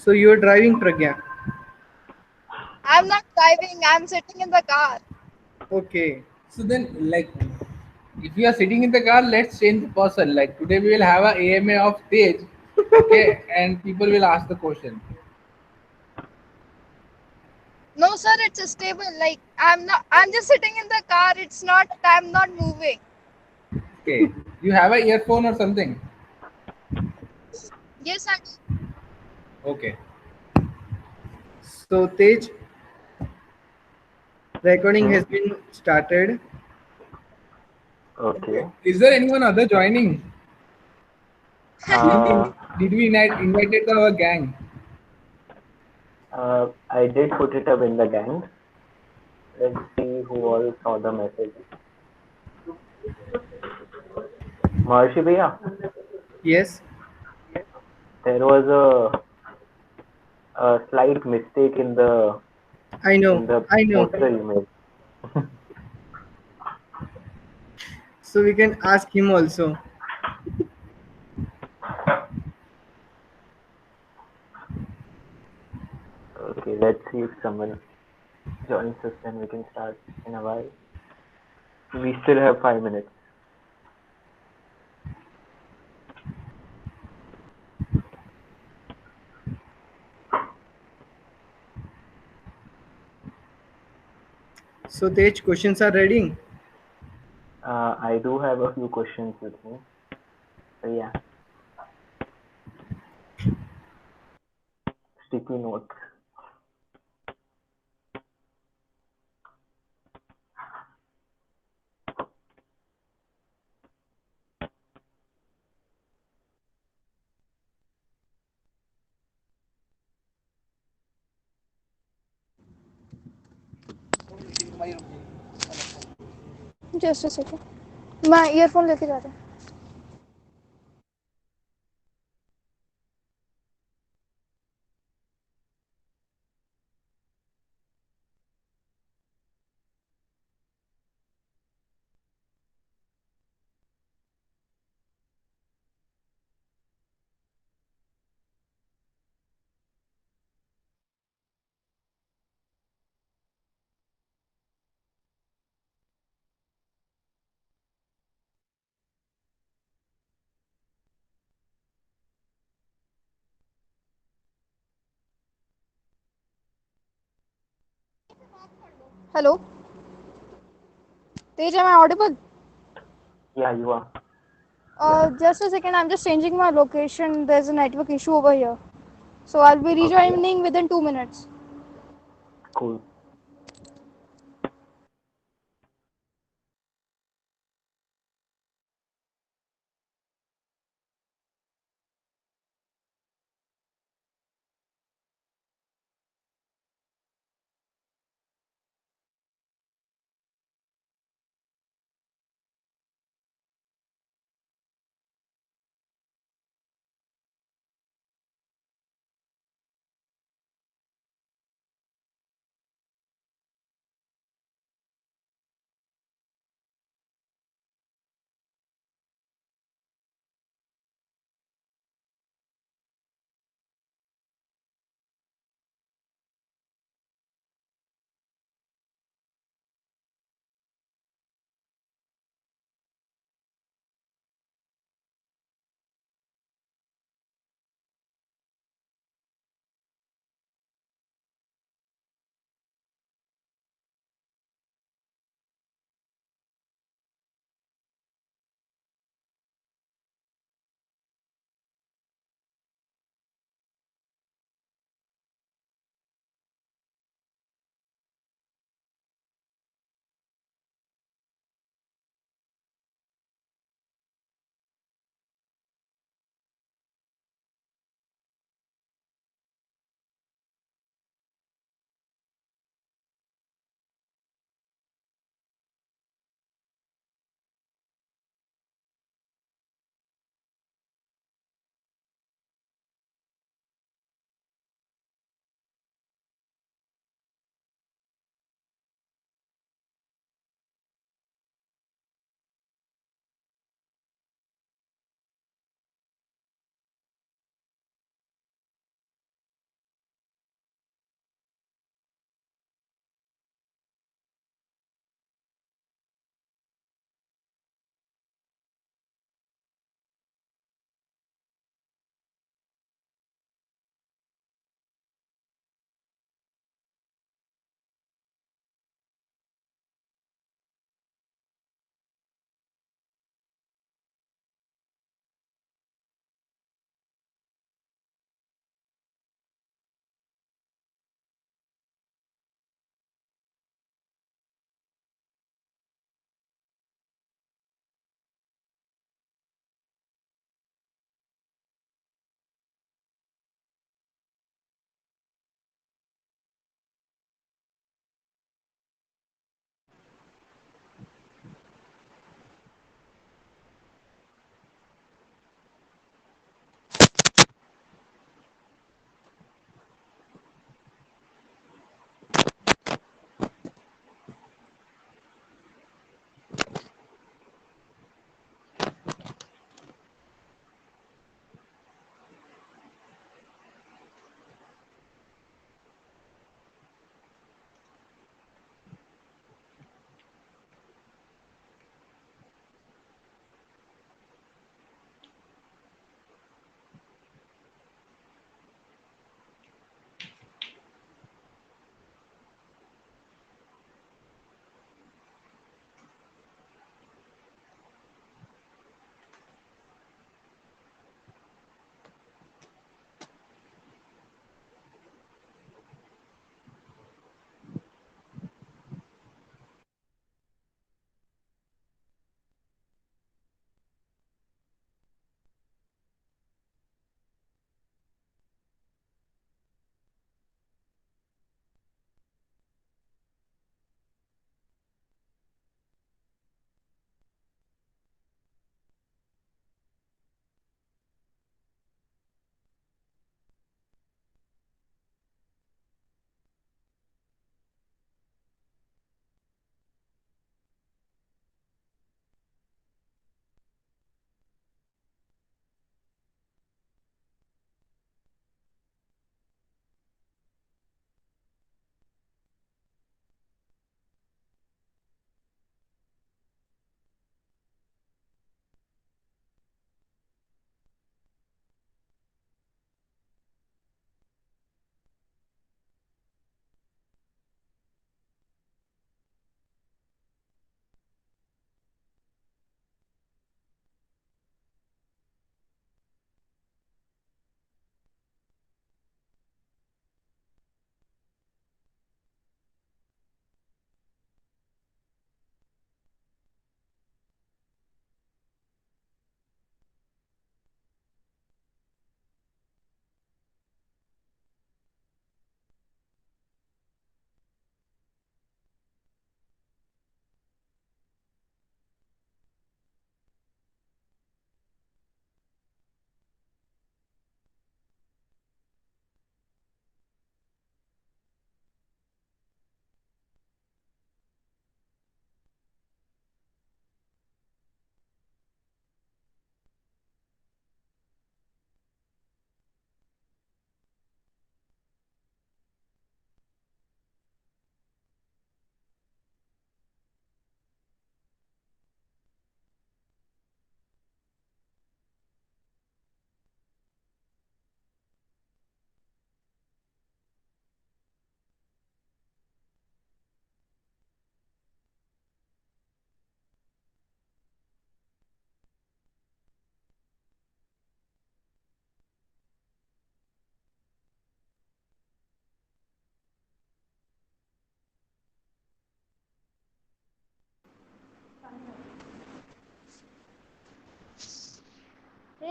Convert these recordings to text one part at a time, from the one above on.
So you're driving, Pragya. I'm not driving. I'm sitting in the car. Okay. So then, like, if you are sitting in the car, let's change the person. Like today, we will have a AMA of Tej, okay, and people will ask the question. No, sir. It's stable. Like I'm not. I'm just sitting in the car. It's not. I'm not moving. Okay, you have a earphone or something. Yes, I. Okay. So Tej, recording Hmm? has been started. Okay. Okay. Is there anyone other joining? Did Uh, we, did we invited our gang? I did put it up in the gang. Let's see who all saw the message. Maharshi Bhaiya, Yes, there was a slight mistake I know. in the I know. poster you made. So we can ask him also. Okay, let's see if someone joins us, then we can start in a while. We still have 5 minutes. So Tej, questions are ready. I do have a few questions with me. So yeah, sticky notes. Just a second. मैं earphone लेके जा रहा हूँ. Hello. Tej, am I audible? Yeah, you are. Just a second. I'm just changing my location. There's a network issue over here. So I'll be Okay, rejoining within 2 minutes. cool.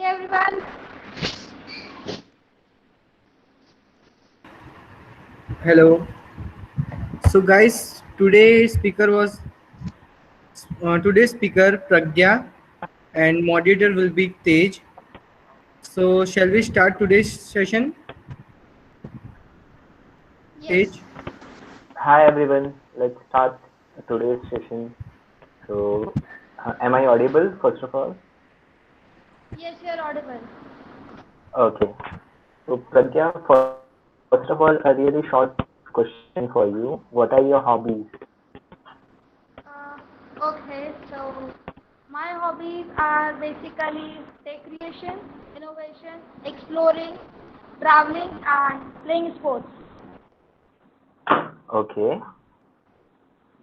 everyone. Hello. So guys, today's speaker Pragya and moderator will be Tej. So shall we start today's session? Yes. Tej. Hi everyone, let's start today's session. So, am I audible first of all? Yes, you are audible. Okay. So, Pragya, first of all, a really short question for you. What are your hobbies? Uh, okay, so my hobbies are basically tech creation, innovation, exploring, traveling, and playing sports. Okay.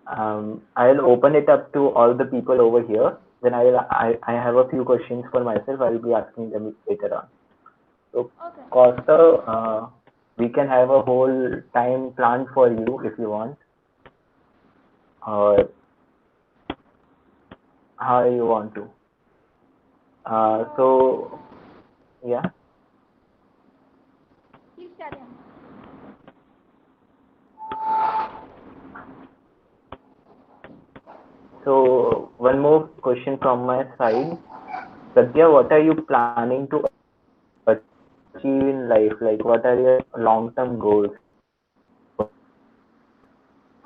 I'll open it up to all the people over here. Then I have a few questions for myself. I'll be asking them later on. So, Okay. Costa, we can have a whole time planned for you if you want, or how you want to. Uh, So, yeah. Please carry on. So, one more question from my side. Satya, what are you planning to achieve in life? Like, what are your long-term goals?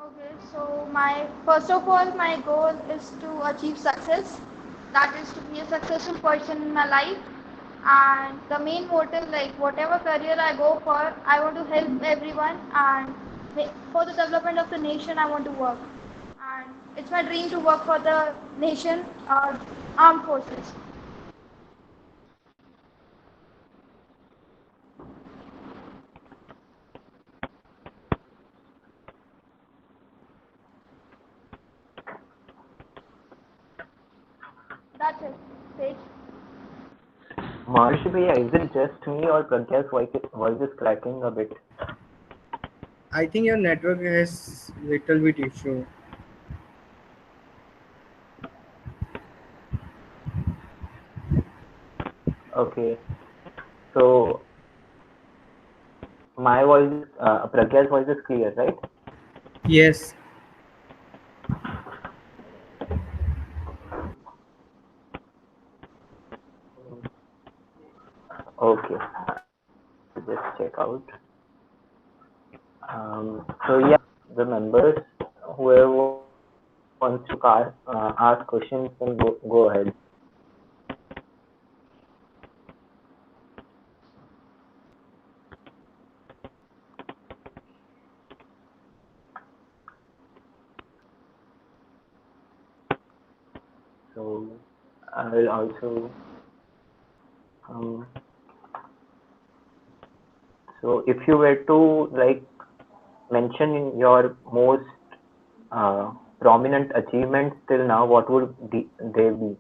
Okay, so my first of all, my goal is to achieve success. That is to be a successful person in my life. And the main motive, like whatever career I go for, I want to help everyone and for the development of the nation, I want to work. And it's my dream to work for the nation, armed forces. That's it. Sage. Maharshi Bhaiya, is it just me or Pragya's voice is cracking a bit? I think your network has little bit issue. Okay. So, my voice is, Pragya's voice is clear, right? Yes. Okay. I'll just check out. So yeah, the members, whoever wants to ask questions, can go ahead. So I will also um, so if you were to like mention in your most uh, prominent achievements till now, what would they be?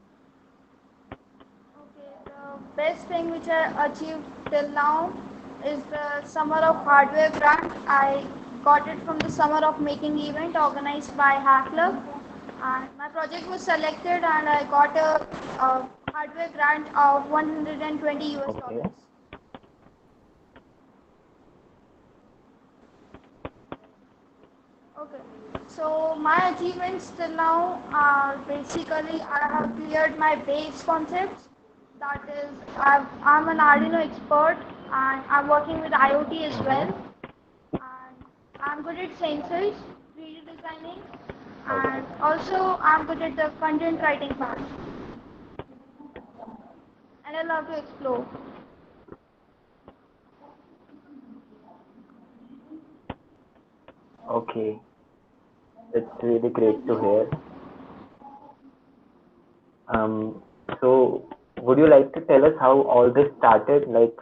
Okay, the best thing which I achieved till now is the Summer of Hardware grant. I got it from the Summer of Making event organized by Hack Club. And my project was selected and I got a hardware grant of 120 US Okay. dollars. Okay. So my achievements till now are basically I have cleared my base concepts. That is, I'm an Arduino expert and I'm working with IoT as Mm-hmm. well. And I'm good at sensors, 3D designing, Okay. and also I'm good at the content writing part. And I love to explore. Okay. It's really great Thank to you. hear. Um, so would you like to tell us how all this started? Like,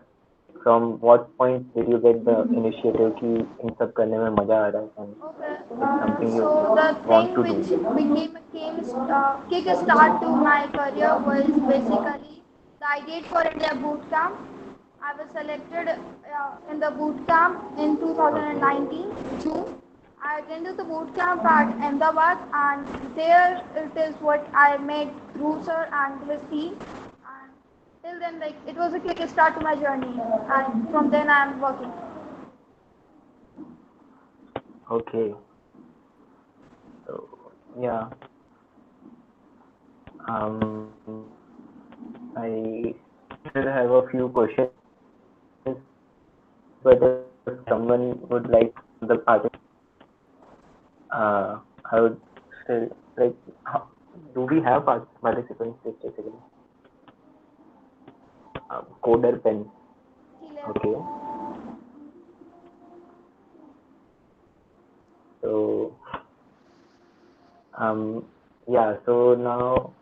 from what point did you get the initiative कि इन सब करने में मजा आ रहा है and Okay, it's something you so the want thing to do? which kick a start to my career was basically the I did for India boot camp. I was selected in the boot camp in Okay. 2019 June. I attended the boot camp at Ahmedabad, and there it is what I met Dhruv sir and his team. And till then, like it was a quick start to my journey, and from then I'm working. Okay. So yeah. I still have a few questions, but if someone would like the participant, I would still like. Do we have participants basically? Coder pen. He left. Okay. So yeah. So now,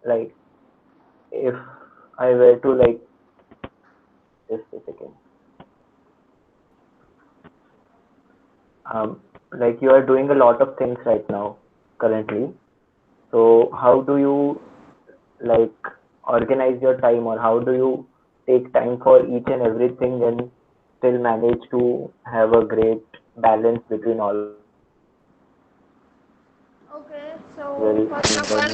like, if I were to like, just a second. Like you are doing a lot of things right now currently. So how do you like organize your time, or how do you take time for each and everything and still manage to have a great balance between all of them Okay, as so well, first and of all, then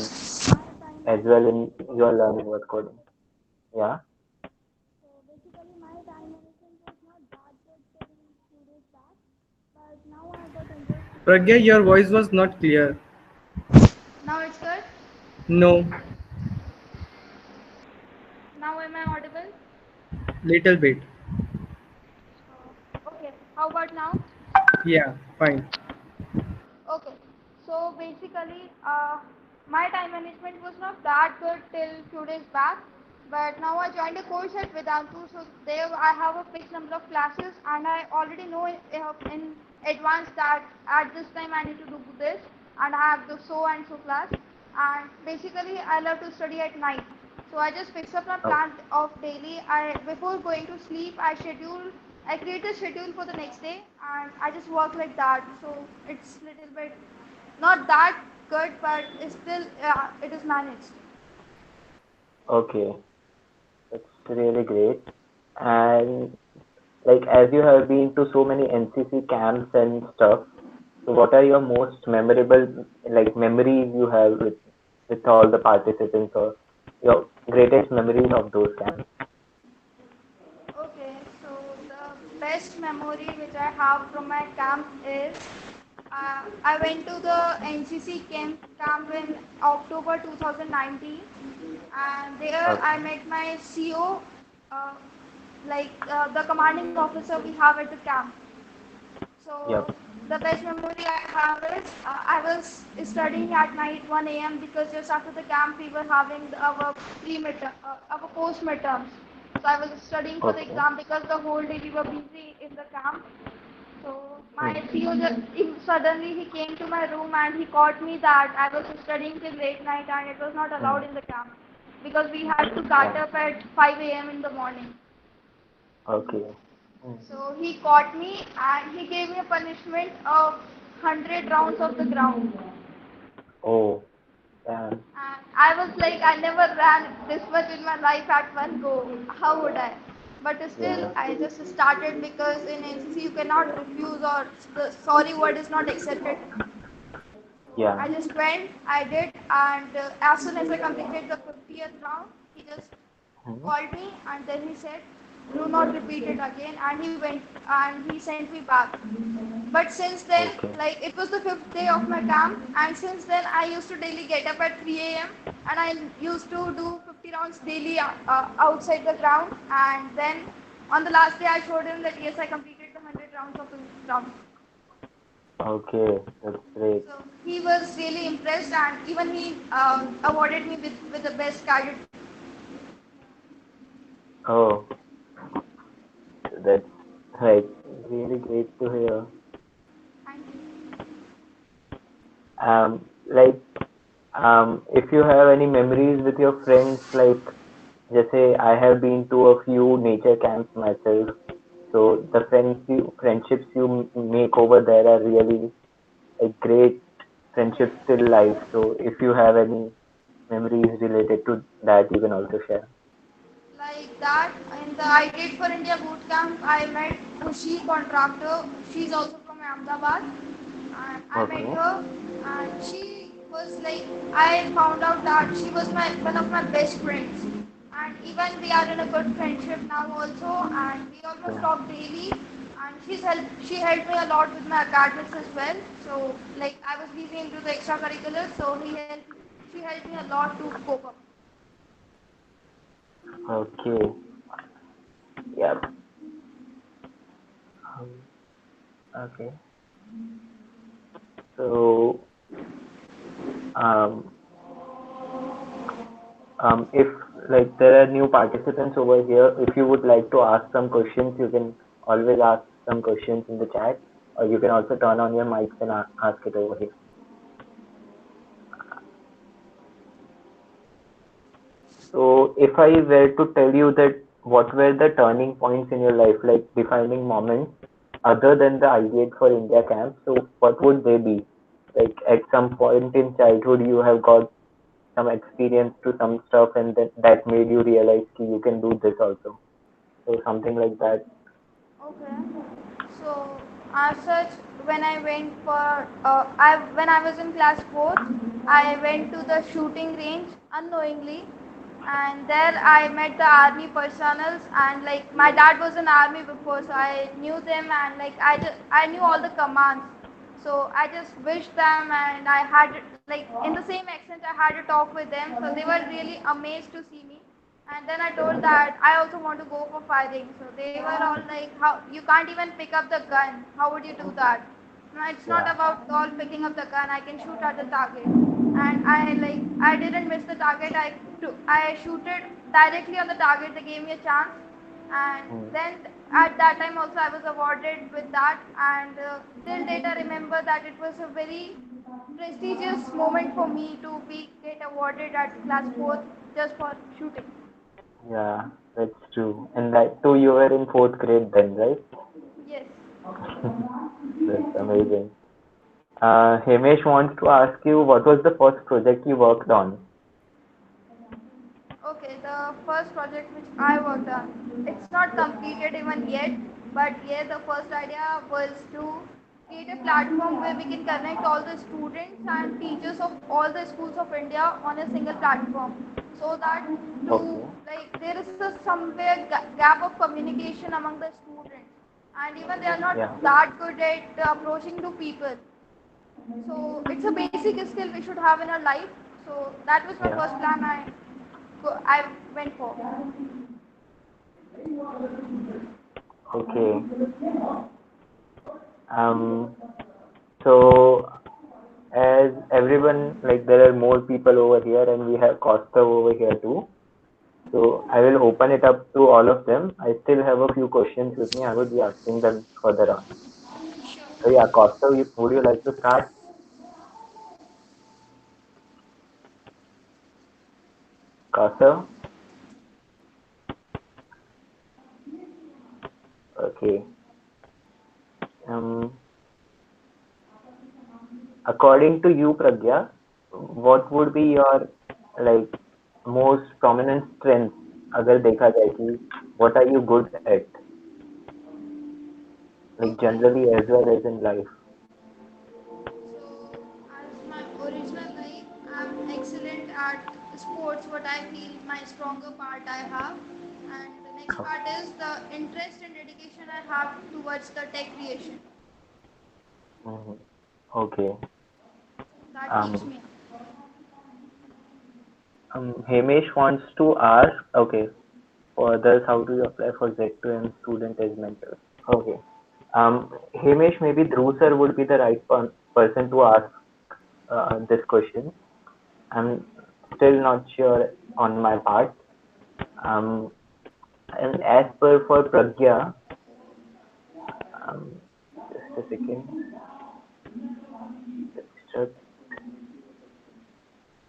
my time as well management. in your learning what coding? Yeah. So basically, my time management was not that good till 2 days back, but now I got interest because Pragya, your voice was not clear. now it's good. No, Now am I audible? little bit. Okay. How about now? Yeah, fine. Okay. So basically, my time management was not that good till few days back, but now I joined a course at Vedantu. So there I have a fixed number of classes, and I already know in advance that at this time I need to do this, and I have the so and so class. And basically, I love to study at night. So I just fix up my Oh, plan of daily. I before going to sleep, I create a schedule for the next day, and I just work like that. So it's little bit not that good, but it's still it is managed. okay. That's really great. And like as you have been to so many NCC camps and stuff, so what are your most memorable like memories you have with all the participants, or your greatest memories of those camps? Okay, so the best memory which I have from my camp is I went to the NCC camp in October 2019, and there I Okay. met my CO, uh, the commanding officer we have at the camp. So Yep. the best memory I have is I was studying at night 1 a.m. because just after the camp we were having our our post midterms. So I was studying for the Okay. exam because the whole day we were busy in the camp. So my Hmm. CEO suddenly he came to my room and he caught me that I was studying till late night and it was not Hmm. allowed in the camp because we had to start Yeah. up at 5 a.m. in the morning. Okay. Hmm. So he caught me and he gave me a punishment of 100 rounds of the ground. Oh, damn. And I was like, I never ran this much in my life at one go. How would I? But still, Yeah. I just started because in NCC you cannot refuse or the sorry word is not accepted. So Yeah. I just went, I did, and as soon as I completed the 50th round, he just Hmm. called me and then he said, do not repeat it again. And he went and he sent me back. But since then, Okay. like it was the fifth day of my camp, and since then I used to daily get up at 3 a.m. and I used to do 50 rounds daily outside the ground. And then on the last day, I showed him that yes, I completed the 100 rounds of the ground. Okay. That's great. So he was really impressed, and even he awarded me with the best cadet. Oh, that's like really great to hear. Thank you. Like, if you have any memories with your friends, like, just say I have been to a few nature camps myself. So the friendships you make over there are really a great friendships till life. So if you have any memories related to that, you can also share. Like that, in the I Did for India boot camp, I met Khushi contractor. She's also from Ahmedabad, and I met Okay. her, and she was like, I found out that she was my one of my best friends, and even we are in a good friendship now also, and we almost Yeah. talk daily. And she helped me a lot with my academics as well. So like I was busy into the extracurriculars, so she helped me a lot to cope up. Okay. Yeah. Um, okay. So, um, if like there are new participants over here, if you would like to ask some questions, you can always ask some questions in the chat, or you can also turn on your mics and ask it over here. So, if I were to tell you that what were the turning points in your life, like defining moments, other than the Ideate for India camp, so what would they be? Like at some point in childhood, you have got some experience to some stuff, and that made you realize कि you can do this also. So something like that. Okay. So, as such, when I went for, when I was in class fourth, I went to the shooting range unknowingly, and there I met the army personals, and like my dad was in army before, so I knew them, and like I knew all the commands. So I just wished them, and I had like in the same accent I had a talk with them. So they were really amazed to see me. And then I told that I also want to go for firing. So they were all like, "How you can't even pick up the gun? How would you do that?" No, it's not Yeah. about all picking up the gun. I can shoot at the target, and I didn't miss the target. I shooted directly on the target. They gave me a chance, and Hmm. then at that time also I was awarded with that. And till date I remember that it was a very prestigious moment for me to be get awarded at class fourth just for shooting. Yeah, that's true. And that too, you were in fourth grade then, right? Yes. That's amazing. Himesh wants to ask you, what was the first project you worked on? Okay, the first project which I worked on, it's not completed even yet, but yeah, the first idea was to create a platform where we can connect all the students and teachers of all the schools of India on a single platform, so that to Okay. like there is a somewhere gap of communication among the students, and even they are not Yeah. that good at approaching to people. So it's a basic skill we should have in our life. So that was my Yeah. first plan I went for. Okay. Um. So as everyone, like there are more people over here, and we have Costa over here too. So I will open it up to all of them. I still have a few questions with me. I would be asking them further on. So yeah, Costa, would you like to start? Costa? Okay. Um, According to you, Pragya, what would be your like most prominent strength? अगर देखा जाए कि what are you good at, like Okay. generally as well as in life? So as my original life, I'm excellent at sports. What I feel my stronger part I have, and the next part is the interest and dedication I have towards the tech creation Mhm. Okay. that keeps Um, me. Hamish wants to ask, okay, for others, how do you apply for Z2M student as mentor? Okay. Hamish, maybe Dhruv sir would be the right person to ask this question. I'm still not sure on my part. Um, and as per for Pragya, um, just a second. Let's check.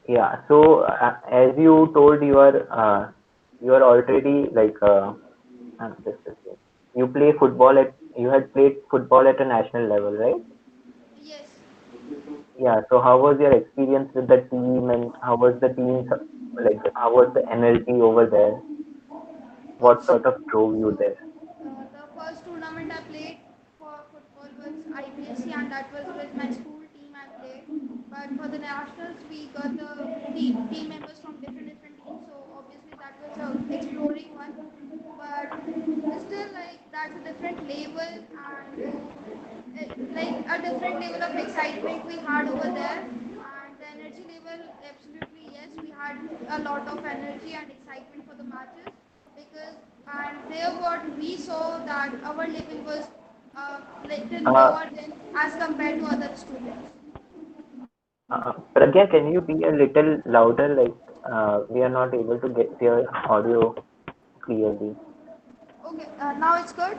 Yeah. So as you told, you are already like just a second. You play football at you had played football at a national level, right? Yes. Yeah. So how was your experience with the team, and how was the team like? How was the energy over there? What Okay. sort of drove So you there? the first tournament I played for football was IPSC, and that was with my school team I played. But for the nationals, we got the team members from different teams. So obviously that was exploring one, but still like that's a different level and like a different level of excitement we had over there, and the energy level, absolutely yes, we had a lot of energy and excitement for the matches because, and there what we saw that our level was little Uh, lower than as compared to other students. Pragya, can you be a little louder? Like, we are not able to get your audio clearly. Okay, now it's good.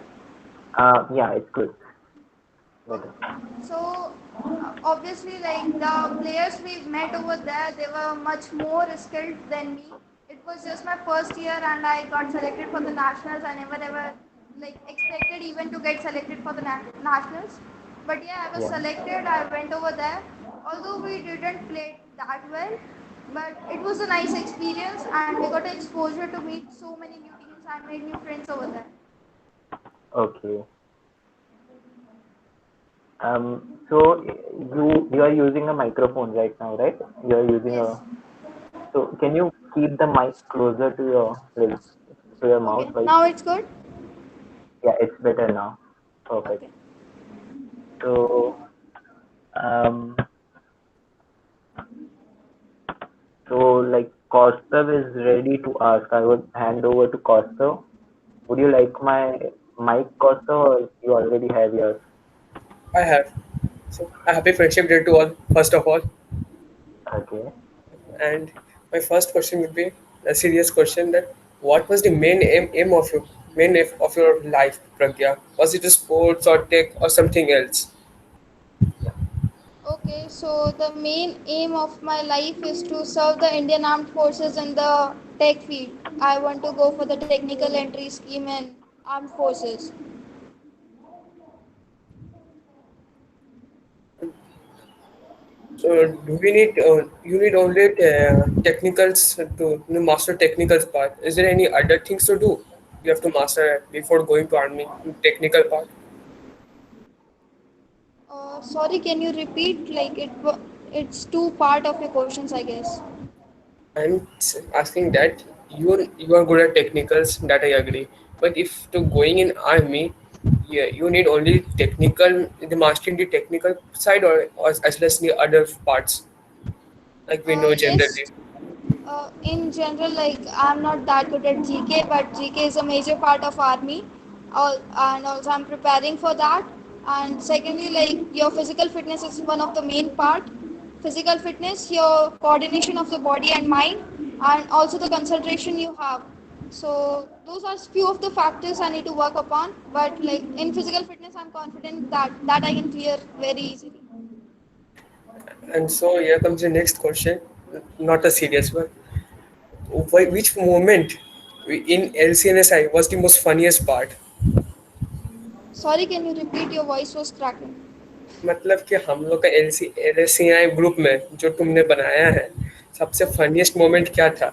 Yeah, it's good. Okay. Better. So obviously, like the players we met over there, they were much more skilled than me. It was just my first year, and I got selected for the nationals. I never ever like expected even to get selected for the nationals. But yeah, I was Yeah. selected. I went over there. Although we didn't play that well, but it was a nice experience, and we got exposure to meet so many new teams. I made new friends over there. Okay. So you are using a microphone right now, right? You are using Yes. a. So can you keep the mic closer to your lips, to your mouth, Okay. right? Now it's good. Yeah, it's better now. Perfect. Okay. So um, so like Kaustav is ready to ask. I would hand over to Kaustav. Would you like my mic, Kaustav, or you already have yours? I have. So a happy friendship day to all, first of all. Okay. And my first question would be a serious question that what was the main aim of your life, Pragya? Was it a sports or tech or something else? Okay, so the main aim of my life is to serve the Indian Armed Forces in the tech field. I want to go for the technical entry scheme in Armed Forces. So do we need you need only technicals to master technicals part? Is there any other things to do? You have to master before going to army technical part. Sorry, can you repeat? Like it's two part of your questions, I guess. I'm asking that you are good at technicals, that I agree. But if to going in army, yeah, you need only technical, the mastering the technical side, or as well as the other parts, like we know Yes, generally. in general, like I'm not that good at GK, but GK is a major part of army. And also I'm preparing for that. And secondly, like your physical fitness is one of the main part. Physical fitness, your coordination of the body and mind, and also the concentration you have. So those are few of the factors I need to work upon. But like in physical fitness, I'm confident that I can clear very easily. And so here comes the next question, not a serious one. Which moment in LCNSI was the most funniest part? Sorry, can you repeat? Your voice was cracking. मतलब कि हम लोग का LCNI group में जो तुमने बनाया है, सबसे Okay. फनीस्ट मोमेंट क्या था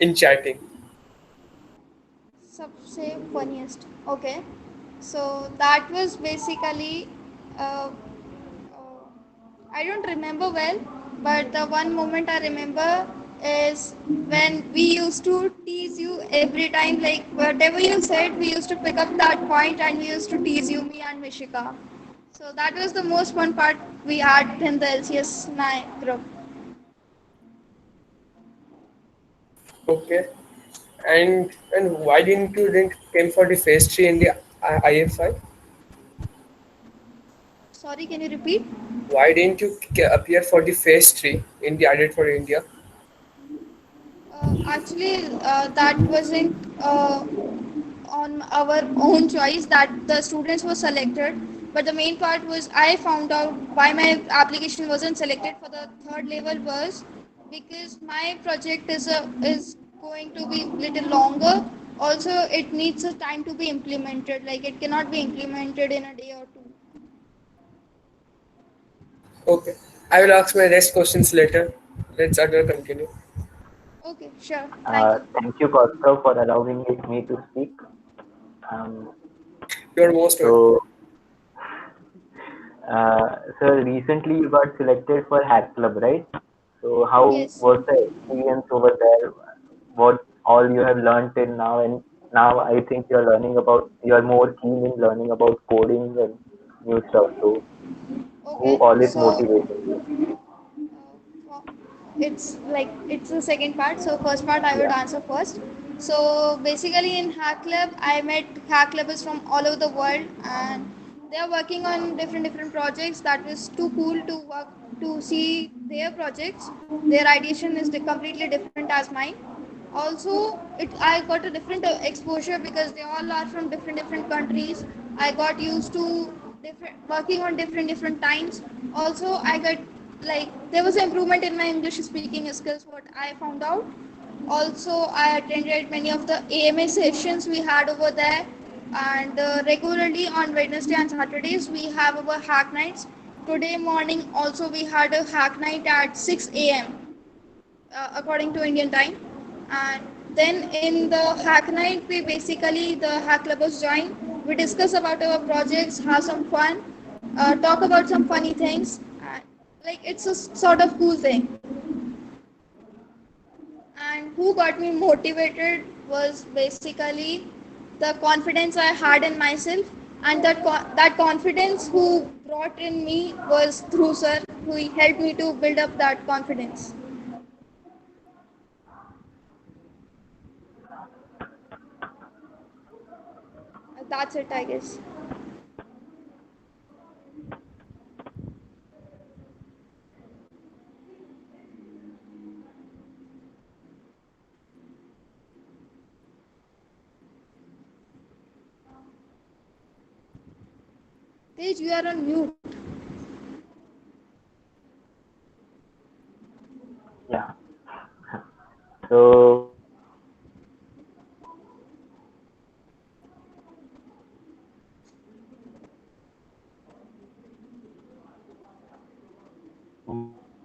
इन चैटिंग? सबसे funniest. Okay. So that was basically, I don't remember well, but the one moment I remember is when we used to tease you every time, like whatever you said, we used to pick up that point and we used to tease you, me and Mishika. So that was the most fun part we had in the LCS 9 group. Okay. And why didn't came for the phase three in the IFI? Sorry, can you repeat? Why didn't you appear for the phase three in the Added for India? Actually, that wasn't on our own choice that the students were selected. But the main part was I found out why my application wasn't selected for the third level was because my project is going to be little longer. Also, it needs a time to be implemented. Like it cannot be implemented in a day or two. Okay. I will ask my next questions later. Let's again continue. Okay, sure. Thank you. Thank you, Kaustav, for allowing me to speak. Um, You're most welcome. so, so recently you got selected for Hack Club, right? So how Yes. was the experience over there? What all you have learned till now, and now I think you're more keen in learning about coding and new stuff. So who Okay, all is so motivating you? uh, it's like it's the second part. So first part I would Yeah. answer first. So basically in Hack Club I met Hack Clubbers from all over the world, and they are working on different projects. That was too cool to work to see their projects. Their ideation is completely different as mine. Also I got a different exposure because they all are from different countries. I got used to different working on different times. Also I got like there was an improvement in my English speaking skills, what I found out. Also I attended many of the AMA sessions we had over there, and regularly on Wednesday and Saturdays we have our hack nights. Today morning also we had a hack night at 6 a.m. According to Indian time. And then in the hack night, we basically the hack clubbers join. We discuss about our projects, have some fun, talk about some funny things. Like it's a sort of cool thing. And who got me motivated was basically the confidence I had in myself, and that confidence who brought in me was through sir, who helped me to build up that confidence. That's it, I guess. Tej, you are on mute. Yeah. So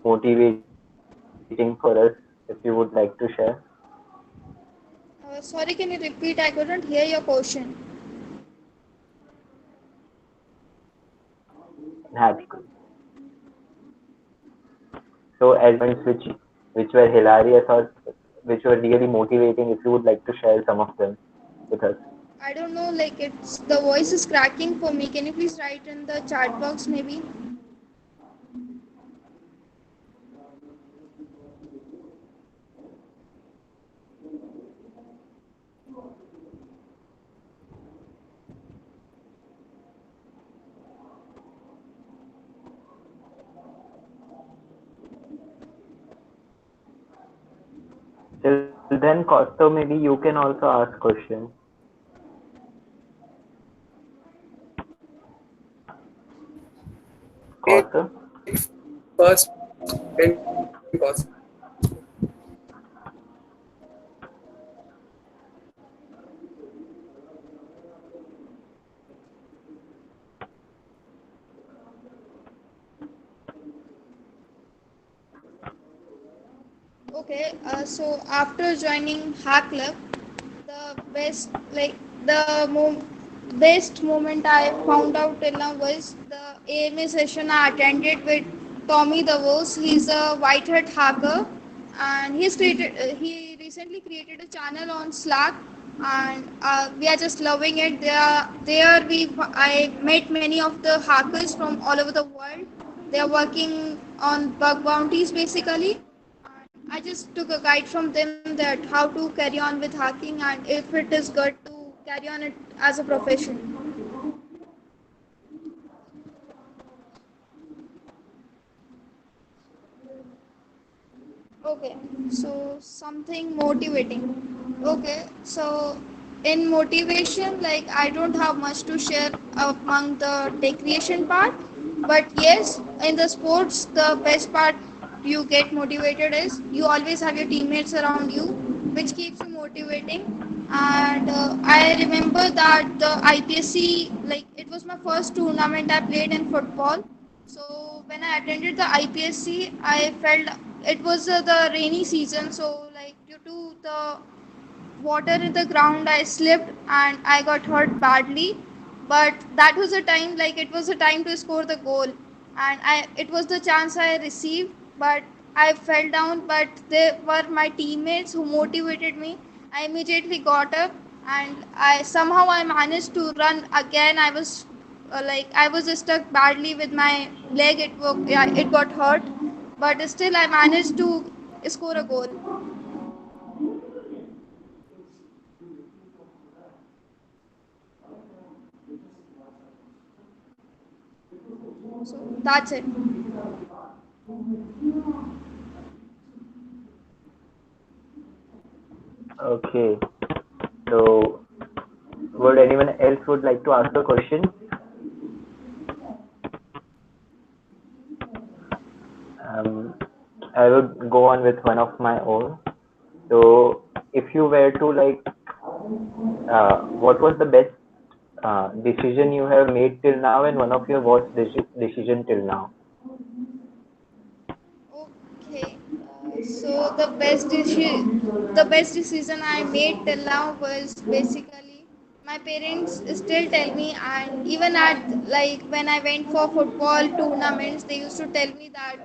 motivating for us, if you would like to share. Sorry, can you repeat? I couldn't hear your question. Happy. So as which were hilarious or which were really motivating, if you would like to share some of them with us. I don't know, like it's the voice is cracking for me. Can you please write in the chat box maybe? Till then, Costo, maybe you can also ask questions. Costo? First, when possible. Okay, so after joining Hack Club, the best like best moment I found out till now was the AMA session I attended with Tommy Davos. He's a white hat hacker, and he recently created a channel on Slack, and we are just loving it. There I met many of the hackers from all over the world. They are working on bug bounties basically. I just took a guide from them that how to carry on with hacking and if it is good to carry on it as a profession. Okay, so something motivating. Okay, so in motivation, like I don't have much to share among the tech creation part, but yes, in the sports, the best part you get motivated is you always have your teammates around you, which keeps you motivating. And I remember that the IPSC, like it was my first tournament I played in football. So when I attended the IPSC, I felt it was the rainy season. So like due to the water in the ground, I slipped and I got hurt badly. But that was a time like it was a time to score the goal, and I it was the chance I received. But I fell down. But they were my teammates who motivated me. I immediately got up and I managed to run again. I was I was stuck badly with my leg. Yeah, it got hurt, but still I managed to score a goal. So that's it. Okay. So, would anyone else would like to ask a question? Um, I would go on with one of my own. So, if you were to like, what was the best decision you have made till now, and one of your worst decision till now? Okay, so the best decision I made till now was basically my parents still tell me, and even at like when I went for football tournaments, they used to tell me that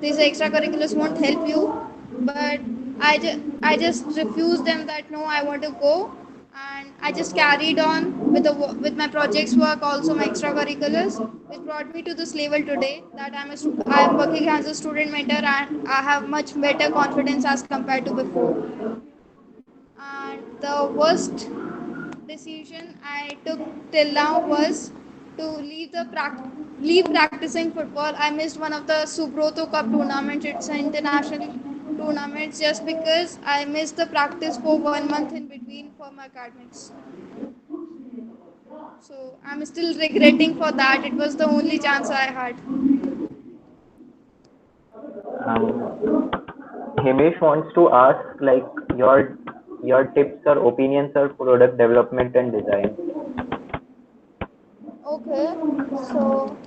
these extracurriculars won't help you, but I just refused them that no, I want to go, and I just carried on with with my projects work, also my extracurriculars, which brought me to this level today that I am working as a student mentor and I have much better confidence as compared to before. And the worst decision I took till now was to leave practicing football. I missed one of the Subroto Cup tournaments. It's an international tournament just because I missed the practice for 1 month in between for my academics. So I'm still regretting for that. It was the only chance I had. Um, Himesh wants to ask like your tips or opinions or product development and design. Okay, so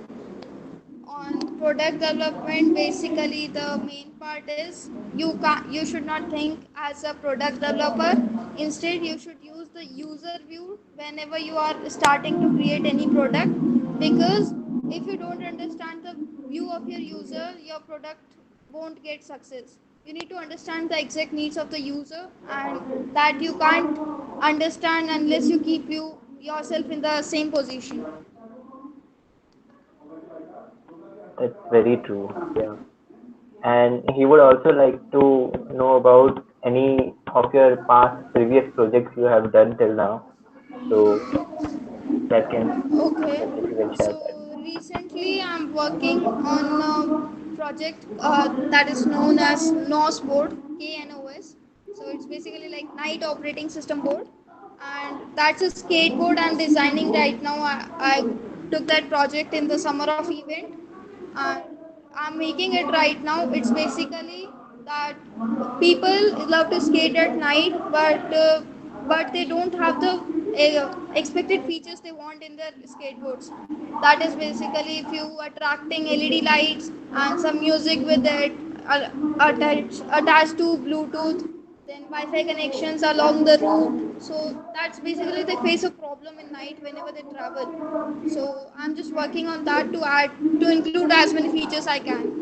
on product development, basically the main part is you should not think as a product developer. Instead, you should use the user view whenever you are starting to create any product, because if you don't understand the view of your user, your product won't get success. You need to understand the exact needs of the user, and that you can't understand unless you keep yourself in the same position. That's very true. Yeah. And he would also like to know about any of your past previous projects you have done till now. So that can Okay, if you can share so that. recently I'm working on a project that is known as NOS board, KNOS. So it's basically like Night Operating System board, and that's a skateboard I'm designing right now. I took that project in the summer of event, and I'm making it right now. It's basically that people love to skate at night, but they don't have the expected features they want in their skateboards. That is basically if you attracting LED lights and some music with it, attached to Bluetooth, then Wi-Fi connections along the route. So that's basically they face a problem in night whenever they travel. So I'm just working on that to include as many features I can.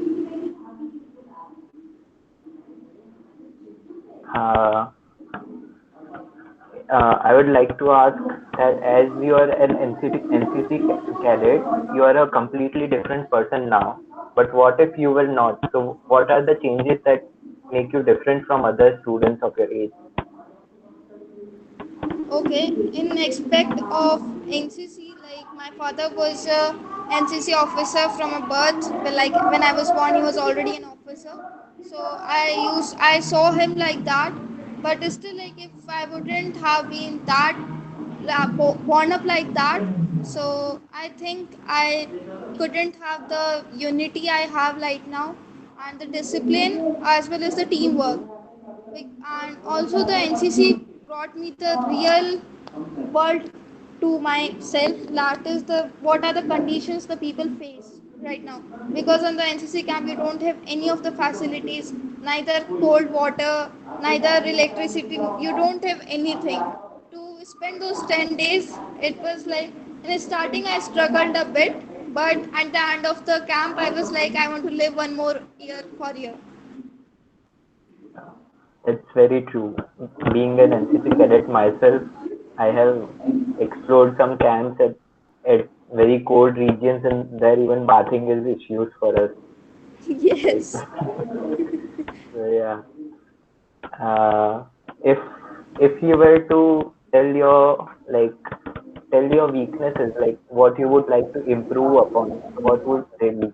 Uh, I would like to ask that as you are an NCC cadet, you are a completely different person now. But what if you were not? So, what are the changes that make you different from other students of your age? Okay, in aspect of NCC, like my father was a NCC officer from a birth. But like when I was born, he was already an officer. So I saw him like that. But still, like if I wouldn't have been that born up like that, so I think I couldn't have the unity I have right now, and the discipline as well as the teamwork. And also the NCC brought me the real world to myself. That is the what are the conditions the people face right now, because on the NCC camp you don't have any of the facilities, neither cold water, neither electricity. You don't have anything to spend those 10 days. It was like in the starting I struggled a bit, but at the end of the camp I was like I want to live one more year for year. It's very true. Being an NCC cadet myself, I have explored some camps at very cold regions, and there even bathing is issues for us. Like, Yes. so yeah. Uh, if if you were to tell your weaknesses, like what you would like to improve upon, what would they be?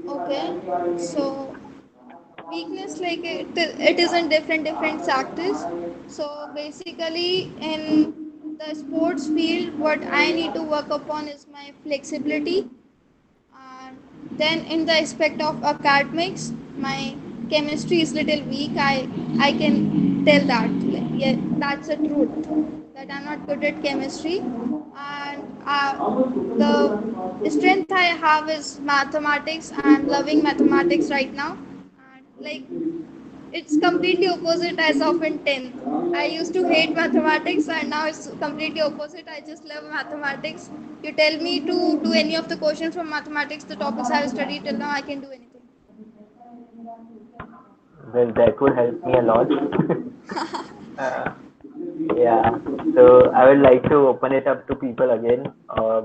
Okay. So weakness like it is in different sectors. So basically in the sports field, what I need to work upon is my flexibility. And then in the aspect of academics, my chemistry is little weak. I can tell that. Like, yeah, that's a truth that I'm not good at chemistry. And the strength I have is mathematics. I'm loving mathematics right now. And like it's completely opposite as of in 10th. I used to hate mathematics and now it's completely opposite. I just love mathematics. You tell me to do any of the questions from mathematics, the topics I have studied till now, I can do anything. Well, that would help me a lot. uh, yeah. So I would like to open it up to people again.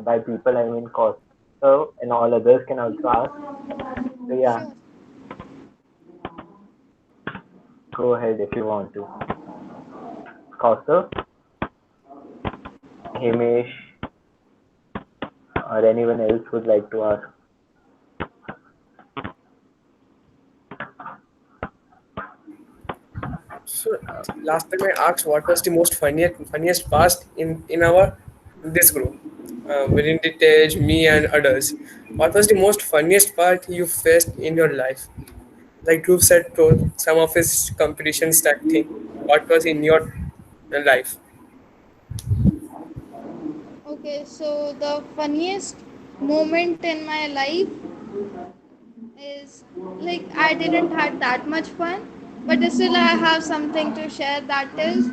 By people, I mean Costa, and all others can also ask. So yeah, Sure. go ahead if you want to. Costa, Hamish, or anyone else would like to ask. So last time I asked what was the most funniest past in our this group, within the Tej, me and others. What was the most funniest part you faced in your life? Like Dhruv said, told some of his competition stack thing. What was in your life? Okay, so the funniest moment in my life is like I didn't had that much fun, but still I have something to share. That is,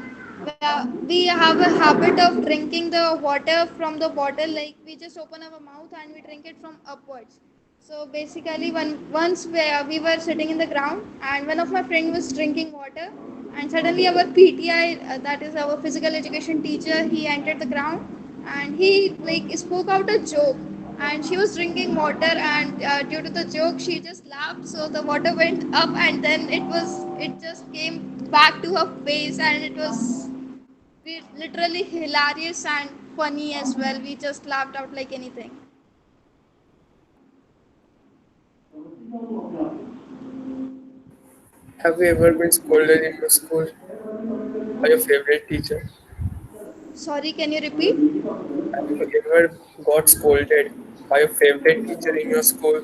we have a habit of drinking the water from the bottle. Like we just open our mouth and we drink it from upwards. So basically, once we were sitting in the ground, and one of my friend was drinking water, and suddenly our PTI, that is our physical education teacher, he entered the ground, and he like spoke out a joke, and she was drinking water, and due to the joke she just laughed, so the water went up, and then it just came back to her face, and it was literally hilarious and funny as well. We just laughed out like anything. Have you ever been scolded in your school by your favorite teacher? Sorry, can you repeat? Have you ever got scolded by your favorite teacher in your school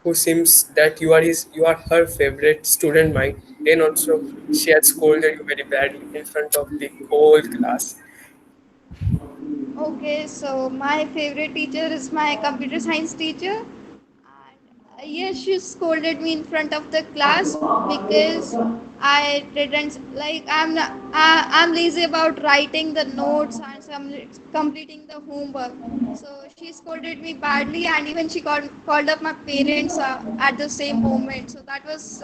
who seems that you are her favorite student might then also she had scolded you very badly in front of the whole class? Okay, so my favorite teacher is my computer science teacher. And yes, she scolded me in front of the class because I didn't like I'm lazy about writing the notes and some completing the homework. So she scolded me badly, and even she called up my parents at the same moment. So that was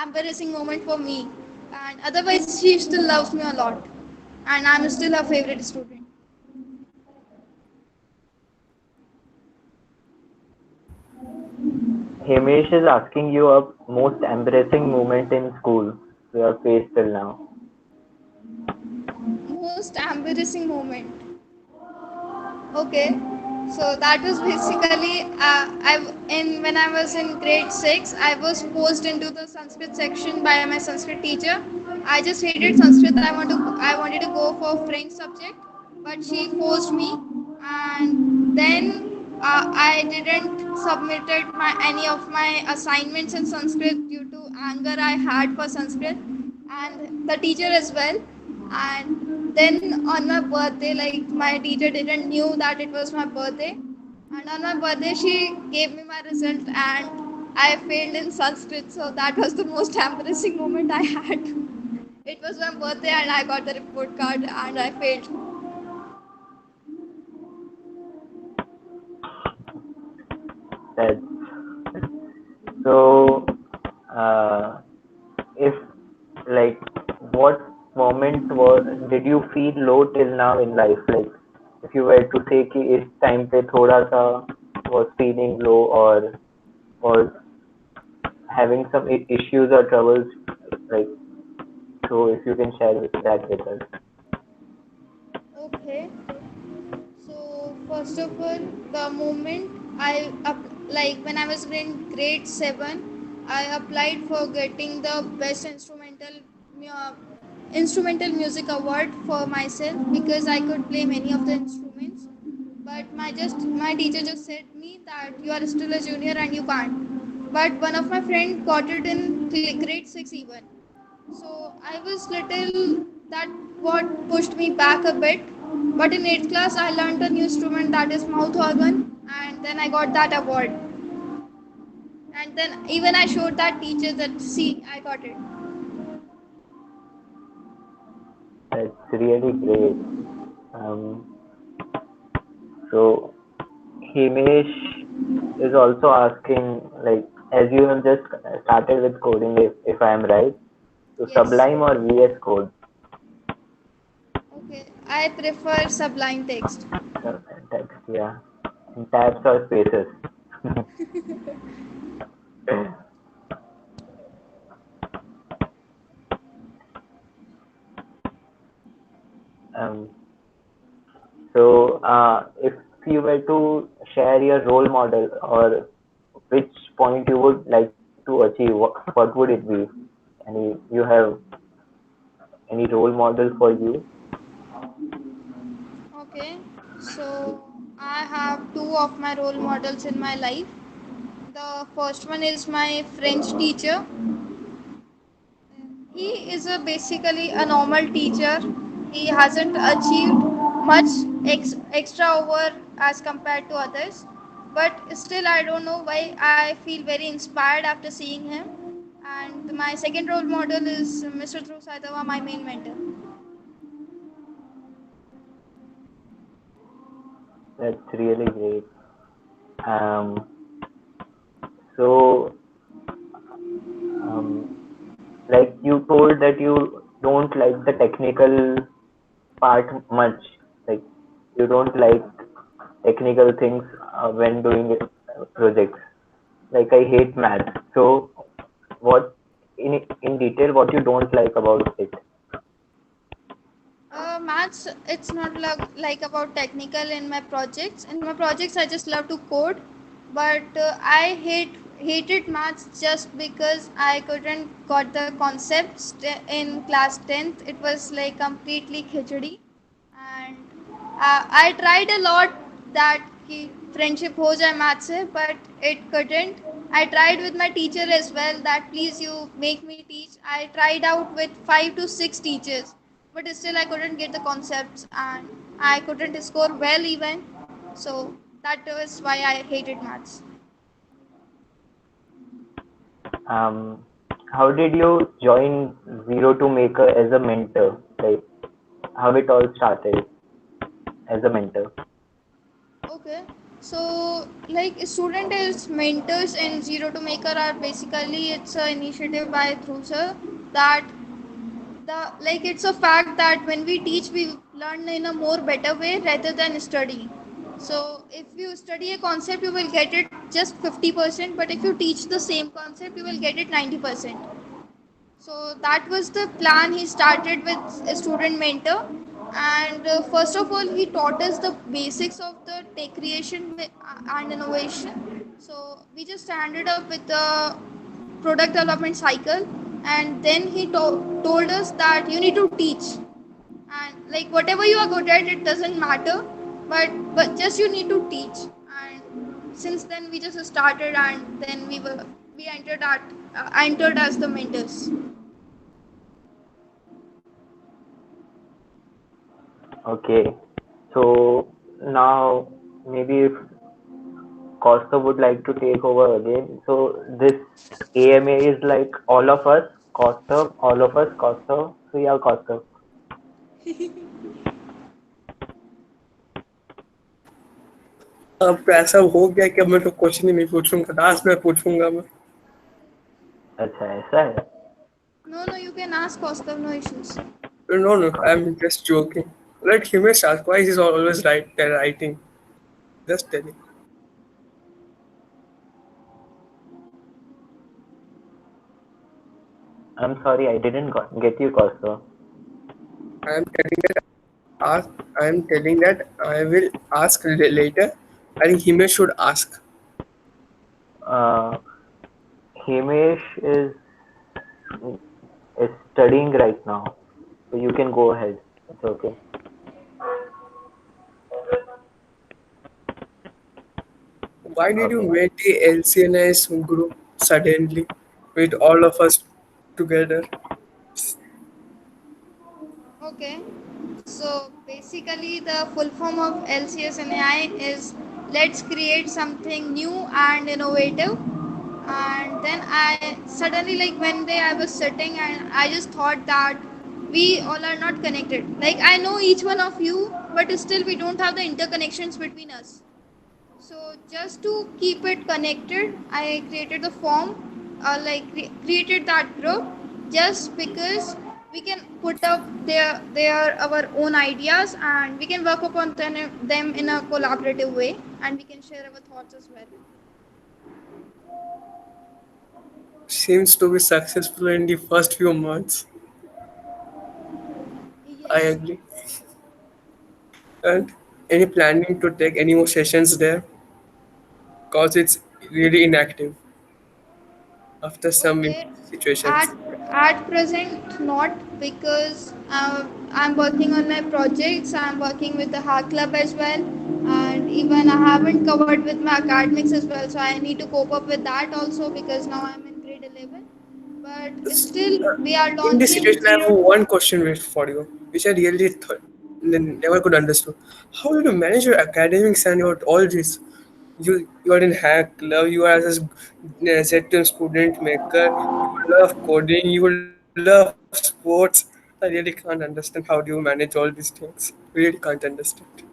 embarrassing moment for me. And otherwise, she still loves me a lot, and I'm still her favorite student. Hamish is asking you a most embarrassing moment in school you have faced till now. Most embarrassing moment. Okay, so that was basically in when I was in grade six, I was forced into the Sanskrit section by my Sanskrit teacher. I just hated Sanskrit. I wanted to go for French subject, but she forced me, and then I didn't submitted my any of my assignments in Sanskrit due to anger I had for Sanskrit, and the teacher as well. And then on my birthday, like my teacher didn't knew that it was my birthday, and on my birthday she gave me my result, and I failed in Sanskrit. So that was the most embarrassing moment I had. It was my birthday and I got the report card and I failed. That so uh, did you feel low till now in life? Like, if you were to say कि इस time पे थोड़ा सा was feeling low or having some issues or troubles, like, so if you can share that with us. Okay. So first of all, the moment like when I was in grade 7, I applied for getting the best uh, instrumental music award for myself because I could play many of the instruments. But my teacher just said me that you are still a junior and you can't. But one of my friend got it in grade 6 even. So I was little that what pushed me back a bit. But in 8th class, I learned a new instrument that is mouth organ, and then I got that award. And then even I showed that teacher that see I got it. That's really great. Um, so Himesh is also asking, like, as you have just started with coding, if I am right, so Yes. Sublime or VS Code? Okay. I prefer Sublime Text. Text, yeah. Tabs or spaces? um, if you were to share your role model or which point you would like to achieve, what would it be? You have any role model for you? Okay. So I have two of my role models in my life. The first one is my French teacher. He is basically a normal teacher. He hasn't achieved much extra over as compared to others. But still, I don't know why I feel very inspired after seeing him. And my second role model is Mr. Dhruv Saidava, my main mentor. That's really great. Um, so, um, like you told that you don't like the technical part much. Like you don't like technical things when doing projects. Like I hate math. So, what in detail what you don't like about it? Maths, it's not like about technical in my projects. In my projects, I just love to code, but I hated maths just because I couldn't got the concepts in class 10th. It was like completely khichdi, and I tried a lot that कि friendship हो जाए maths से, but it couldn't. I tried with my teacher as well that please you make me teach. I tried out with 5 to 6 teachers, but still I couldn't get the concepts and I couldn't score well even. So that was why I hated maths. Um, how did you join Zero to Maker as a mentor? Like how it all started as a mentor? Okay, so like student as mentors in Zero to Maker are basically it's an initiative by Dhruv sir that the like it's a fact that when we teach we learn in a more better way rather than study. So if you study a concept you will get it just 50%, but if you teach the same concept you will get it 90%. So that was the plan. He started with a student mentor, and first of all, he taught us the basics of the tech creation and innovation. So we just ended up with the product development cycle, and then he told us that you need to teach, and like whatever you are good at, it doesn't matter, but just you need to teach. And since then, we just started, and then we entered as the mentors. Okay. So now maybe if Costa would like to take over again. So this AMA is like all of us, Costa, all of us, Costa. So yeah, Costa. अब ऐसा हो गया कि अब मैं तो question ही नहीं पूछूंगा, लास्ट में पूछूंगा मैं. अच्छा ऐसा है. No, you can ask Kaustav, no issues. No, no, I'm just joking. Let Himesh ask why he's always writing. Just telling. I'm sorry, I didn't get you, Kaustav. I'm telling that ask. I'm telling that I will ask later. I think Himesh should ask. Uh, Himesh is studying right now, so you can go ahead. It's okay. Why did you Okay. make the LCNS group suddenly with all of us together? Okay, so basically the full form of LCS and AI is let's create something new and innovative. And then I suddenly, like one day I was sitting and I just thought that we all are not connected. Like I know each one of you, but still we don't have the interconnections between us. So just to keep it connected, I created the form, created that group, just because we can put up their our own ideas and we can work upon them in a collaborative way and we can share our thoughts as well. Seems to be successful in the first few months. I Yes. agree. And any planning to take any more sessions there? Cause it's really inactive after some Okay. At situations. at present, not because I'm working on my projects. I'm working with the hack club as well, and even I haven't covered with my academics as well. So I need to cope up with that also because now I'm in grade 11. But still, we are In this launching situation, I have tier. one question for you, which I really never could understand. How do you manage your academics and your all this? You are in hack club. You are as a set student maker. You love coding. You love sports. I really can't understand how do you manage all these things. Really can't understand.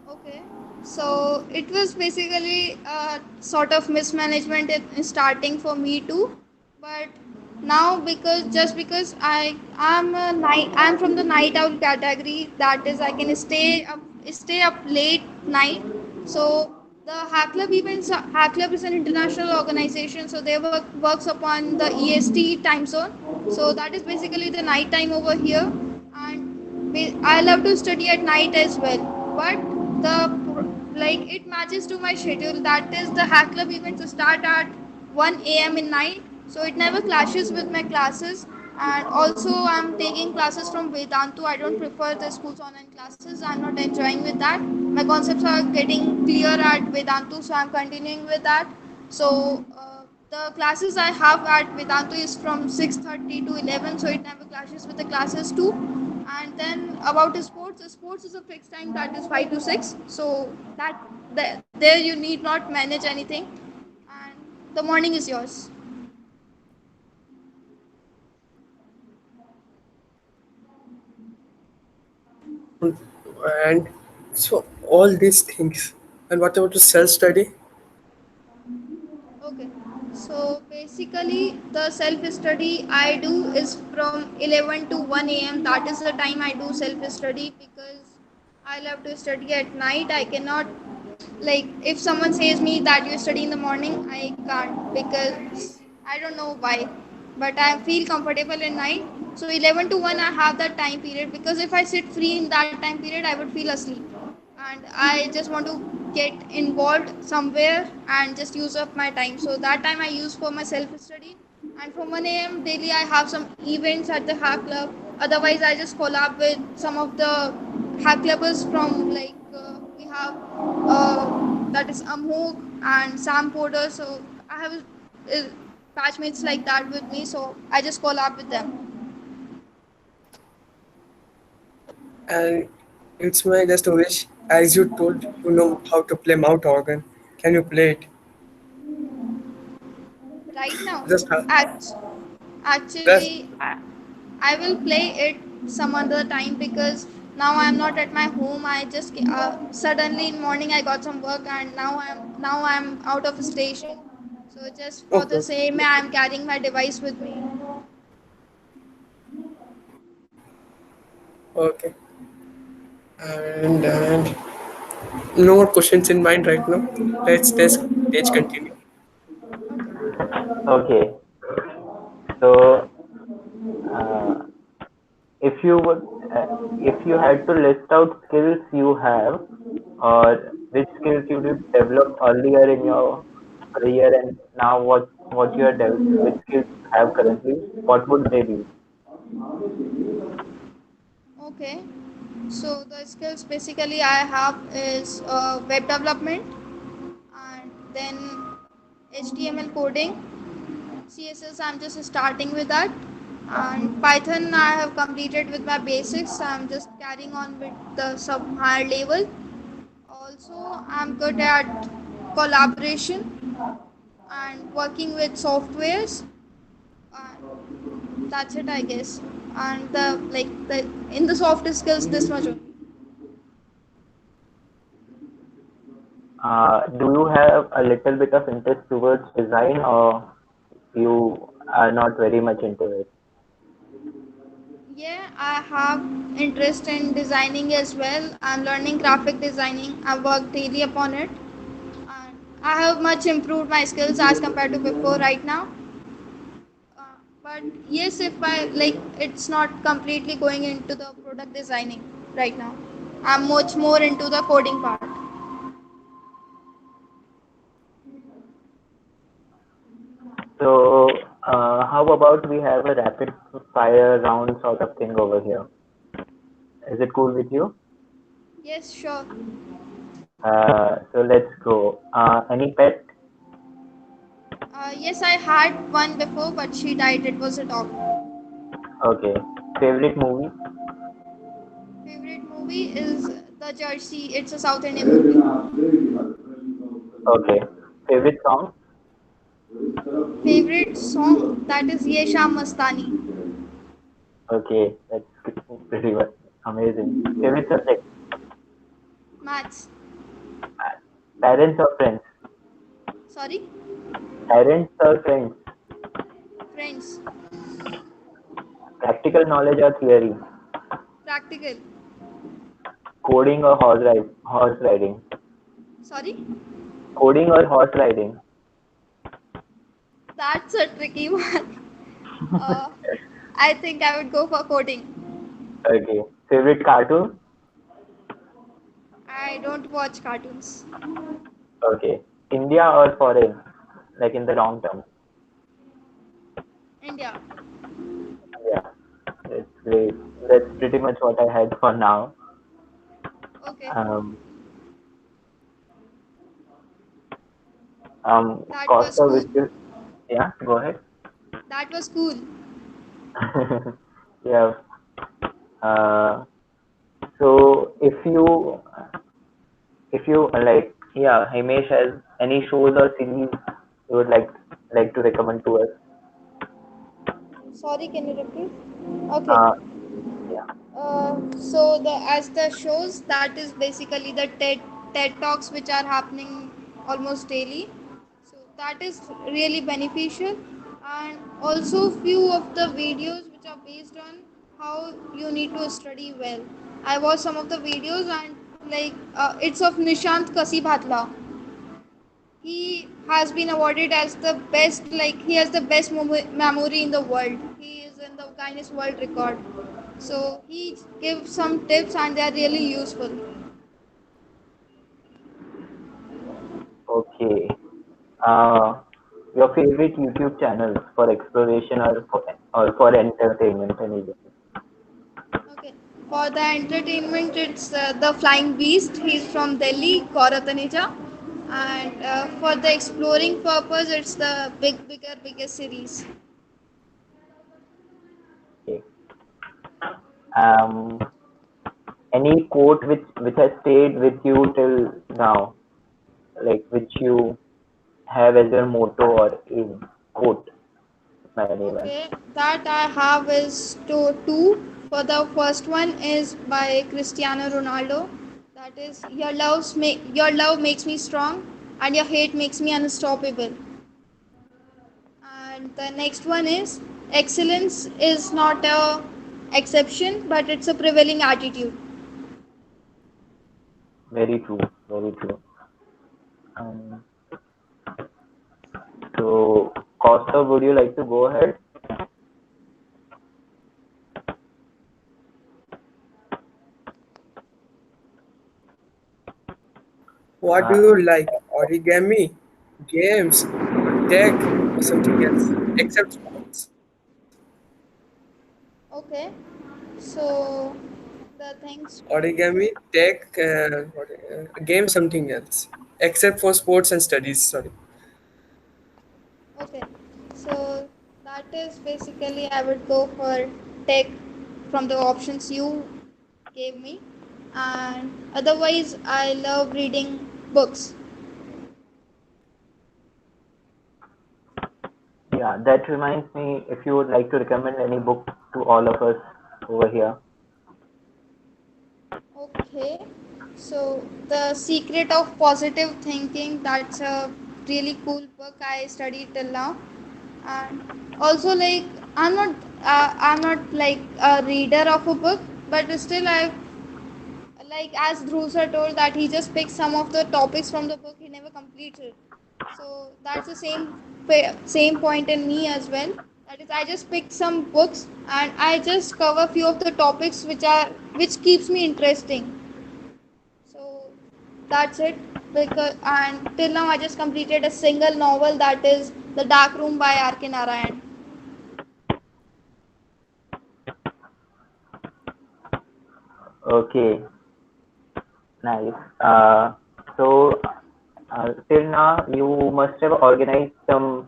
Okay, so it was basically a sort of mismanagement in starting for me too, but now because just because I'm from the night owl category, that is I can stay up late night. So the Hack Club events, Hack Club is an international organization, so they works upon the EST time zone. So that is basically the night time over here, and I love to study at night as well. But it matches to my schedule. That is the Hack Club events start at 1 a.m. in night, so it never clashes with my classes. And also, I'm taking classes from Vedantu. I don't prefer the school's online classes. I'm not enjoying with that. My concepts are getting clear at Vedantu, so I'm continuing with that. So the classes I have at Vedantu is from 6:30 to 11, so it never clashes with the classes too. And then about the sports is a fixed time that is 5 to 6. So there you need not manage anything, and the morning is yours. And so all these things. And what about the self study? Okay, so basically the self study I do is from 11 to 1 a.m. That is the time I do self study because I love to study at night. I cannot, like, if someone says me that you study in the morning, I can't because I don't know why, but I feel comfortable at night. So 11 to 1 I have that time period because if I sit free in that time period I would feel asleep, and I just want to get involved somewhere and just use up my time. So that time I use for my self study. And from 1 a.m. daily, I have some events at the Hack Club. Otherwise, I just collab with some of the Hack Clubbers from we have that is Amhok and Sam Porter. So I have batchmates like that with me. So I just collab with them. And it's my just a wish. As you told, you know how to play mouth organ. Can you play it? Right now, Just act- just actually, I will play it some other time because now I'm not at my home. I just suddenly in morning I got some work and now I'm out of station. So just for okay. the same, I'm carrying my device with me. Okay. And no more questions in mind right now. Let's stage continue. Okay. Okay. So, uh, if you would, if you had to list out skills you have, or which skills you did develop earlier in your career, and now what you are which skills you have currently, what would they be? Okay. So the skills basically I have is web development and then HTML coding. CSS I'm just starting with that. And Python I have completed with my basics. I'm just carrying on with the some higher level. Also I'm good at collaboration and working with softwares. That's it I guess. And the in the soft skills this much only. Do you have a little bit of interest towards design, or you are not very much into it? Yeah, I have interest in designing as well. I'm learning graphic designing. I work daily upon it, and I have much improved my skills as compared to before right now. Uh, but yes, if I like, it's not completely going into the product designing right now. I'm much more into the coding part. So, how about we have a rapid fire round sort of thing over here? Is it cool with you? Yes, sure. So let's go. Any pet? Yes, I had one before, but she died. It was a dog. Okay. Favorite movie? Favorite movie is The Jersey. It's a South Indian movie. Okay. Favorite song? Favorite song that is Ye Sham Mastani. Okay, that's pretty much amazing. Favorite subject? Maths. Parents or friends? Sorry? Parents or friends? Friends. Practical knowledge or theory? Practical. Coding or horse riding? Sorry? Coding or horse riding? That's a tricky one. Uh, I think I would go for coding. Okay. Favorite cartoon? I don't watch cartoons. Okay. India or foreign? Like in the long term? India. Yeah, that's great. That's pretty much what I had for now. Okay. Um, That was Costa, cool. which is, yeah, go ahead. That was cool. Yeah. Uh, so if you like, yeah, Himesh has any shows or series you would like to recommend to us? Sorry, can you repeat? Okay. Uh, yeah. So the as the shows that is basically the TED talks which are happening almost daily. So that is really beneficial, and also few of the videos which are based on how you need to study well. I watched some of the videos and it's of Nishant Kasibhatla. He has been awarded as the best, like he has the best memory in the world. He is in the Guinness World Record. So he gives some tips and they are really useful. Okay. Uh, your favorite YouTube channels for exploration or for entertainment, anything? Okay. For the entertainment, it's the Flying Beast. He's from Delhi, Gaurav Taneja. And for the exploring purpose, it's the Biggest series. Okay. Um, any quote which has stayed with you till now, like which you have as your motto or in quote by anyone? Okay, that I have is two. For the first one is by Cristiano Ronaldo. That is, your love makes me strong, and your hate makes me unstoppable. And the next one is, excellence is not a exception, but it's a prevailing attitude. Very true. Very true. Um, so, Costa, would you like to go ahead? What do Uh, you like? Origami, games, tech, or something else? Except sports. Okay, so the things. Origami, tech, game, something else. Except for sports and studies. Sorry. Okay, so that is basically I would go for tech from the options you gave me, and otherwise I love reading books. yeah, that reminds me, if you would like to recommend any book to all of us over here. Okay, so The Secret of Positive Thinking, that's a really cool book I studied till now. And also like I'm not like a reader of a book, but still I like as Dhruv sir told that he just picks some of the topics from the book, he never completes it. So that's the same point in me as well. That is, I just pick some books and I just cover few of the topics which keeps me interesting. So that's it. Because and till now I just completed a single novel, that is The Dark Room by R.K. Narayan. Okay, nice. So, till now, you must have organized some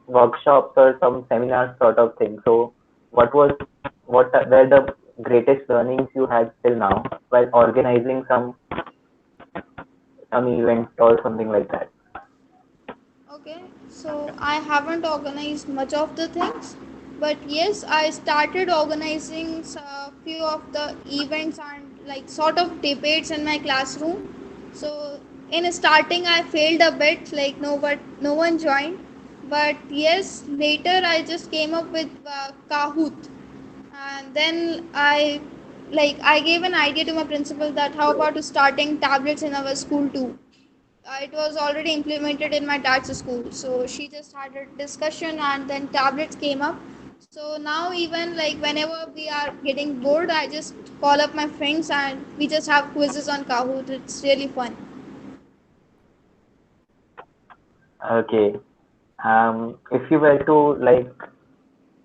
workshops or some seminars sort of thing. So, what were the greatest learnings you had till now while organizing some event or something like that? Okay, so I haven't organized much of the things, but yes, I started organizing a few of the events and like sort of debates in my classroom. So in starting, I failed a bit, like no one joined. But yes, later I just came up with Kahoot, and then I gave an idea to my principal that how about starting tablets in our school too. It was already implemented in my dad's school, so she just had a discussion and then tablets came up. So now even like whenever we are getting bored, I just call up my friends and we just have quizzes on Kahoot. It's really fun. Okay. If you were to like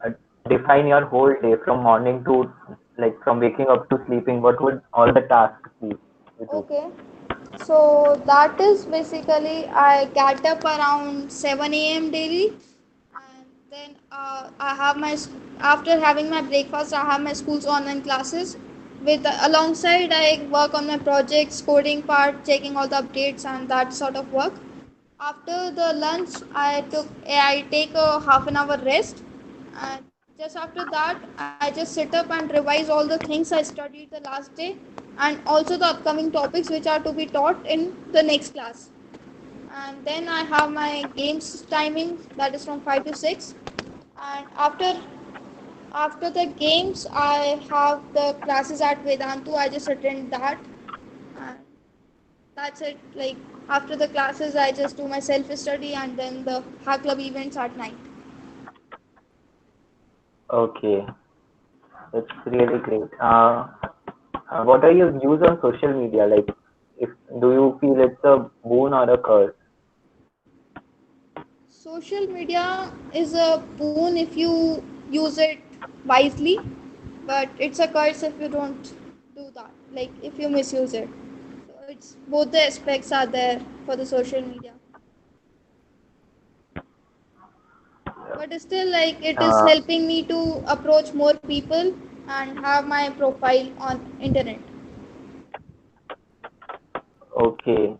uh, define your whole day from morning to like from waking up to sleeping, what would all the tasks be you do? Okay, so that is basically I get up around 7 a.m. daily, and then I have after having my breakfast, I have my school's online classes. With alongside, I work on my projects, coding part, checking all the updates, and that sort of work. After the lunch, I take a half an hour rest, and just after that, I just sit up and revise all the things I studied the last day, and also the upcoming topics which are to be taught in the next class. And then I have my games timing, that is from 5 to 6. And after the games, I have the classes at Vedantu. I just attend that, and that's it. Like after the classes, I just do my self study and then the hack club events at night. Okay, that's really great. What are your views on social media? Like, if do you feel it's a boon or a curse? Social media is a boon if you use it wisely, but it's a curse if you don't do that. Like if you misuse it. So it's both the aspects are there for the social media. But still, like it is Uh, helping me to approach more people and have my profile on internet. okay.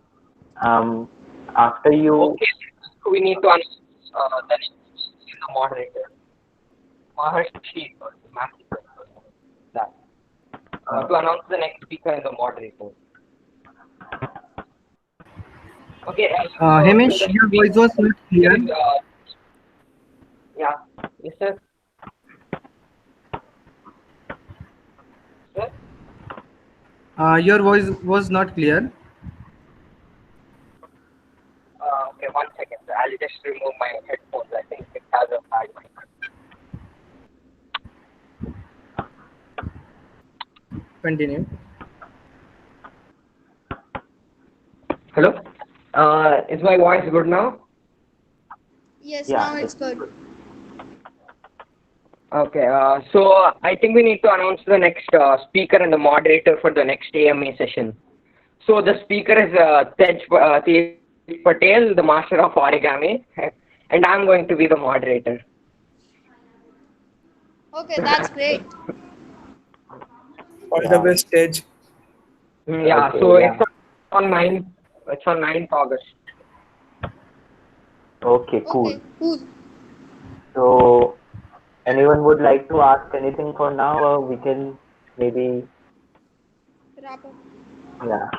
Um, After you, Okay, we need to announce the next the moderator. Maharshi or Master. That. uh, To announce the next speaker and the moderator. Okay, so Hemish, the your speaker voice was not clear. is, yeah, yes sir. Your voice was not clear. Okay, 1 second. Sir. I'll just remove my headphones. I think it has a bad mic. Continue. Hello. Is my voice good now? Yes, Yeah, now it's good. Okay. So I think we need to announce the next speaker and the moderator for the next AMA session. So the speaker is Tej Patel, the master of origami, and I'm going to be the moderator. Okay, that's great. All the Yeah. best, Tej. Yeah. Okay, So yeah. it's on 9th. It's on 9th August. Okay, cool. Okay, cool. So, anyone would like to ask anything for now, or we can maybe, Wrap up. yeah.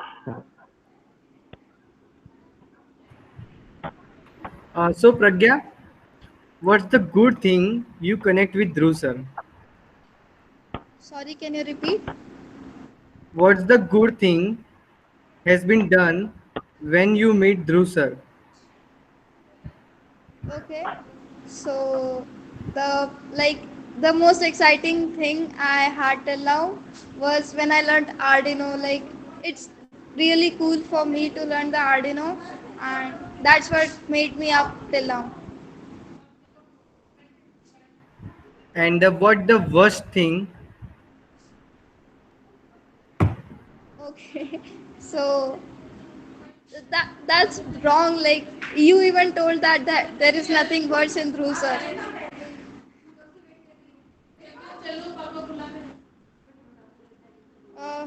So Pragya, what's the good thing you connect with Dhruv sir? Sorry, can you repeat? What's the good thing has been done when you meet Dhruv sir? Okay. So the like the most exciting thing I had till now was when I learned Arduino. Like it's really cool for me to learn the Arduino, and that's what made me up till now. And what the worst thing? Okay. So that's wrong. Like you even told that there is nothing worse in Dhruv sir.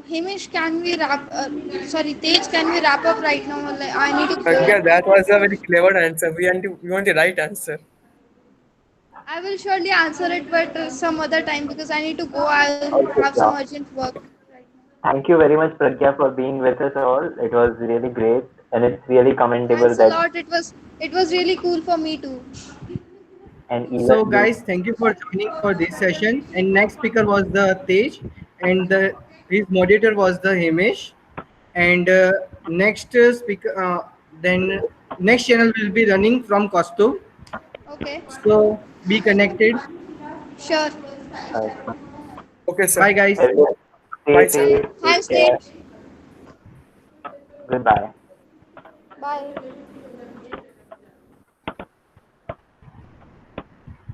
Hamish, can we wrap? Sorry, Tej, can we wrap up right now? Like, I need to Pragya, go. that was a very clever answer. We want the right answer. I will surely answer it, but some other time because I need to go. I'll Okay, have some sure. urgent work right now. Thank you very much, Pragya, for being with us all. It was really great, and it's really commendable Thanks a that, lot. It was really cool for me too. and So even you. guys, thank you for joining for this session. And next speaker was the Tej, and his moderator was the Hamish. And next speaker, then next channel will be running from Kostu. Okay, So be connected. sure. Uh, Okay, sir. Bye guys. everyone, Bye, stay sir. safe, take Thanks, care. Tej. Goodbye. Bye.